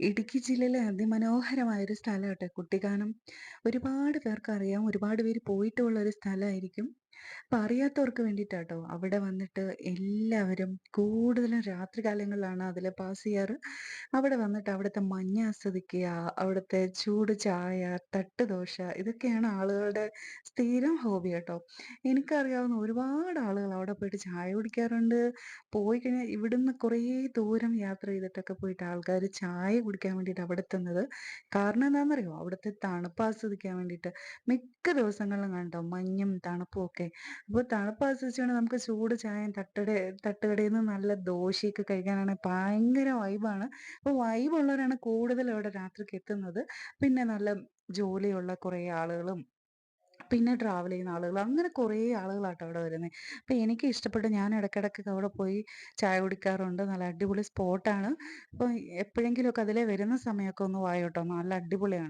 ഇടുക്കി ജില്ലയിലെ അതിമനോഹരമായ ഒരു സ്ഥലമാട്ടെ കുട്ടിക്കാനം. ഒരുപാട് പേർക്കറിയാം. ഒരുപാട് പേര് പോയിട്ടുള്ള ഒരു സ്ഥലമായിരിക്കും. അപ്പൊ അറിയാത്തവർക്ക് വേണ്ടിയിട്ടാട്ടോ. അവിടെ വന്നിട്ട് എല്ലാവരും കൂടുതലും രാത്രി കാലങ്ങളിലാണ് അതില് പാസ് ചെയ്യാറ്. അവിടെ വന്നിട്ട് അവിടുത്തെ മഞ്ഞ് ആസ്വദിക്കുക, അവിടുത്തെ ചൂട് ചായ, തട്ട് ദോശ ഇതൊക്കെയാണ് ആളുകളുടെ സ്ഥിരം ഹോബി കേട്ടോ. എനിക്കറിയാവുന്ന ഒരുപാട് ആളുകൾ അവിടെ പോയിട്ട് ചായ കുടിക്കാറുണ്ട്. പോയി കഴിഞ്ഞാൽ ഇവിടുന്ന് കുറേ ദൂരം യാത്ര ചെയ്തിട്ടൊക്കെ പോയിട്ട് ആൾക്കാര് ചായ കുടിക്കാൻ വേണ്ടിയിട്ട് അവിടെ എത്തുന്നത്. കാരണം എന്താണെന്നറിയോ? അവിടുത്തെ തണുപ്പ് ആസ്വദിക്കാൻ വേണ്ടിയിട്ട്. മിക്ക ദിവസങ്ങളിലും കണ്ടോ മഞ്ഞും തണുപ്പും ഒക്കെ. അപ്പോൾ തണുപ്പ് ആസ്വദിച്ചുകൊണ്ട് നമുക്ക് ചൂട് ചായയും തട്ടുകടയിൽ നിന്ന് നല്ല ദോശയൊക്കെ കഴിക്കാനാണെങ്കിൽ ഭയങ്കര വൈബാണ്. അപ്പോൾ വൈബുള്ളവരാണ് കൂടുതലും അവിടെ രാത്രിക്ക് എത്തുന്നത്. പിന്നെ നല്ല ജോലിയുള്ള കുറേ ആളുകളും പിന്നെ ട്രാവൽ ചെയ്യുന്ന ആളുകൾ അങ്ങനെ കുറേ ആളുകളാട്ടോ അവിടെ വരുന്നത്. അപ്പോൾ എനിക്ക് ഇഷ്ടപ്പെട്ട് ഞാൻ ഇടയ്ക്കിടയ്ക്കൊക്കെ അവിടെ പോയി ചായ കുടിക്കാറുണ്ട്. നല്ല അടിപൊളി സ്പോട്ടാണ്. അപ്പോൾ എപ്പോഴെങ്കിലുമൊക്കെ അതിലെ വരുന്ന സമയമൊക്കെ ഒന്ന് വായോ ട്ടോ. നല്ല അടിപൊളിയാണ്.